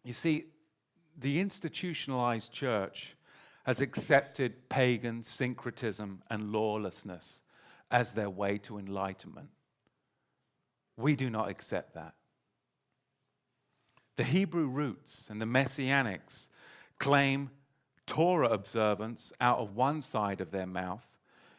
You see, the institutionalized church has accepted pagan syncretism and lawlessness as their way to enlightenment. We do not accept that. The Hebrew roots and the Messianics claim Torah observance out of one side of their mouth,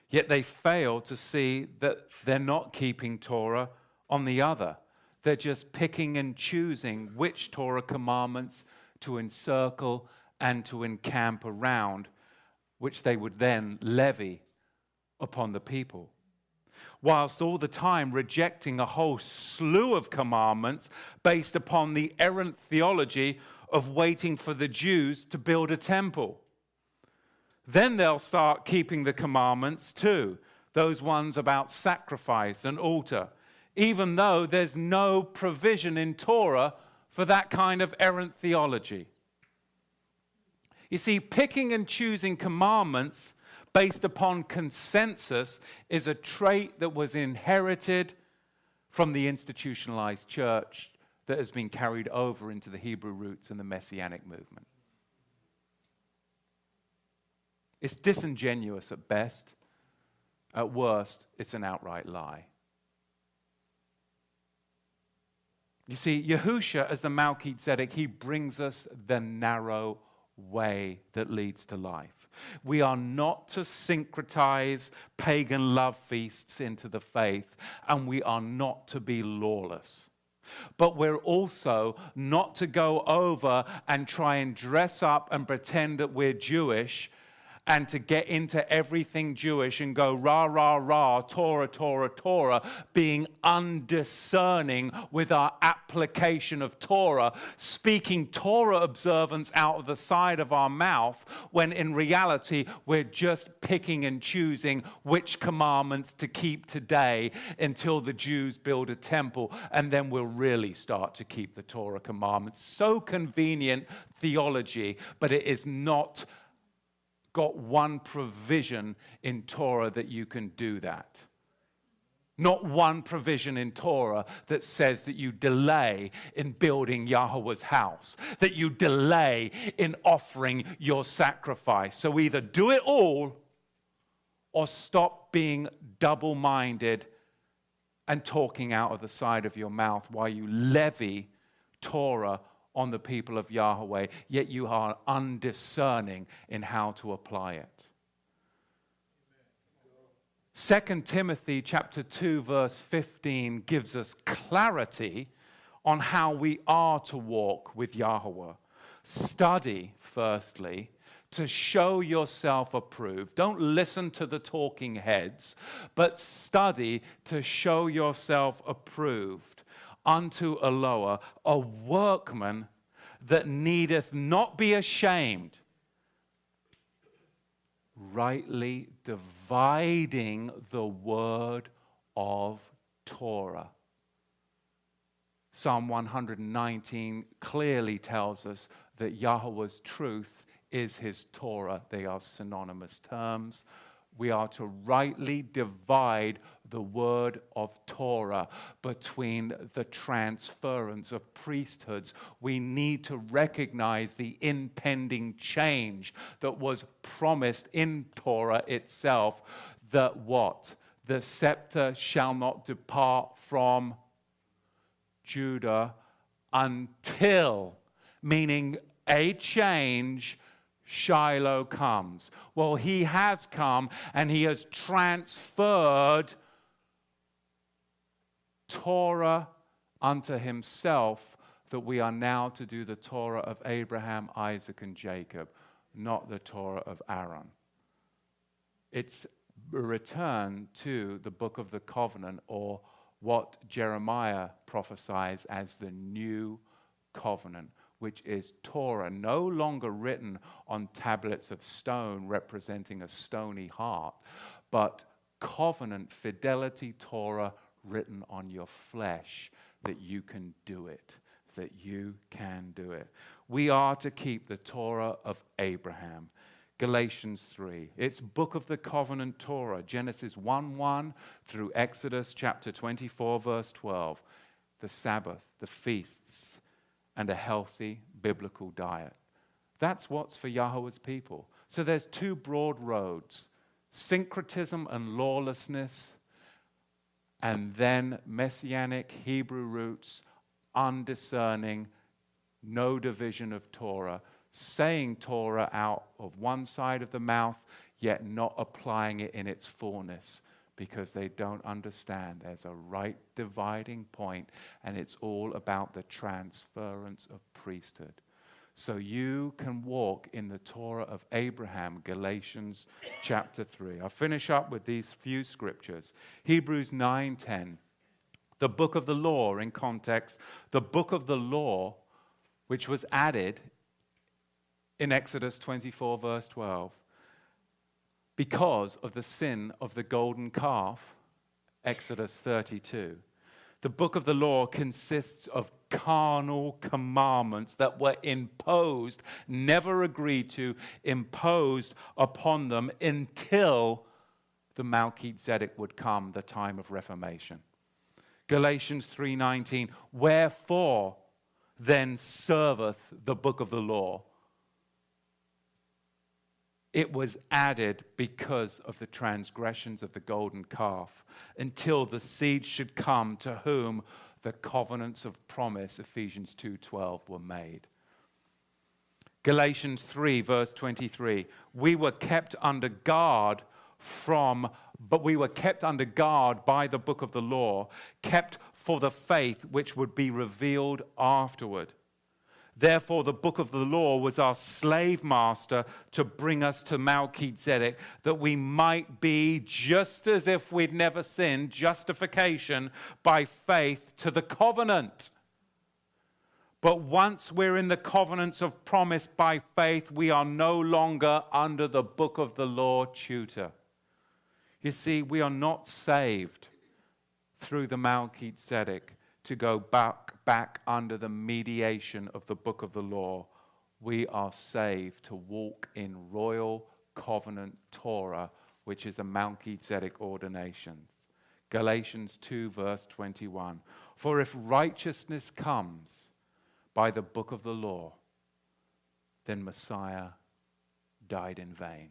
yet they fail to see that they're not keeping Torah on the other. They're just picking and choosing which Torah commandments to encircle and to encamp around, which they would then levy upon the people, whilst all the time rejecting a whole slew of commandments based upon the errant theology of waiting for the Jews to build a temple. Then they'll start keeping the commandments too, those ones about sacrifice and altar, even though there's no provision in Torah for that kind of errant theology. You see, picking and choosing commandments based upon consensus is a trait that was inherited from the institutionalized church that has been carried over into the Hebrew roots and the Messianic movement. It's disingenuous at best. At worst, it's an outright lie. You see, Yahusha, as the Melchizedek, he brings us the narrow way that leads to life. We are not to syncretize pagan love feasts into the faith, and we are not to be lawless. But we're also not to go over and try and dress up and pretend that we're Jewish and to get into everything Jewish and go rah, rah, rah, Torah, Torah, Torah, being undiscerning with our application of Torah, speaking Torah observance out of the side of our mouth, when in reality we're just picking and choosing which commandments to keep today until the Jews build a temple, and then we'll really start to keep the Torah commandments. So convenient theology, but it is not got one provision in Torah that you can do that. Not one provision in Torah that says that you delay in building Yahweh's house, that you delay in offering your sacrifice. So either do it all or stop being double-minded and talking out of the side of your mouth while you levy Torah on the people of Yahweh, yet you are undiscerning in how to apply it. 2 Timothy chapter 2 verse 15 gives us clarity on how we are to walk with Yahweh. Study, firstly, to show yourself approved. Don't listen to the talking heads, but study to show yourself approved unto a lower, a workman that needeth not be ashamed, rightly dividing the word of Torah. Psalm 119 clearly tells us that Yahweh's truth is his Torah. They are synonymous terms. We are to rightly divide the word of Torah between the transference of priesthoods. We need to recognize the impending change that was promised in Torah itself, that what? The scepter shall not depart from Judah until, meaning a change, Shiloh comes. Well, he has come and he has transferred Torah unto himself, that we are now to do the Torah of Abraham, Isaac, and Jacob, not the Torah of Aaron. It's a return to the book of the covenant, or what Jeremiah prophesies as the new covenant, which is Torah, no longer written on tablets of stone representing a stony heart, but covenant fidelity Torah written on your flesh, that you can do it, that you can do it. We are to keep the Torah of Abraham. Galatians 3. It's book of the covenant Torah, Genesis 1:1 through Exodus chapter 24, verse 12. The Sabbath, the feasts, and a healthy biblical diet. That's what's for Yahweh's people. So there's two broad roads: syncretism and lawlessness, and then messianic Hebrew roots, undiscerning, no division of Torah, saying Torah out of one side of the mouth, yet not applying it in its fullness, because they don't understand there's a right dividing point, and it's all about the transference of priesthood. So you can walk in the Torah of Abraham, Galatians chapter 3. I'll finish up with these few scriptures. Hebrews 9:10, the book of the law in context, the book of the law which was added in Exodus 24 verse 12 because of the sin of the golden calf, Exodus 32. The book of the law consists of carnal commandments that were imposed, never agreed to, imposed upon them until the Melchizedek would come, the time of Reformation. Galatians 3:19, wherefore then serveth the book of the law? It was added because of the transgressions of the golden calf, until the seed should come to whom the covenants of promise, Ephesians 2:12, were made. Galatians 3, verse 23, we were kept under guard by the book of the law, kept for the faith which would be revealed afterward. Therefore, the book of the law was our slave master to bring us to Melchizedek, that we might be, just as if we'd never sinned, justification by faith to the covenant. But once we're in the covenants of promise by faith, we are no longer under the book of the law tutor. You see, we are not saved through the Melchizedek to go back under the mediation of the book of the law. We are saved to walk in Royal Covenant Torah, which is the Melchizedek ordination. Galatians 2, verse 21. For if righteousness comes by the book of the law, then Messiah died in vain.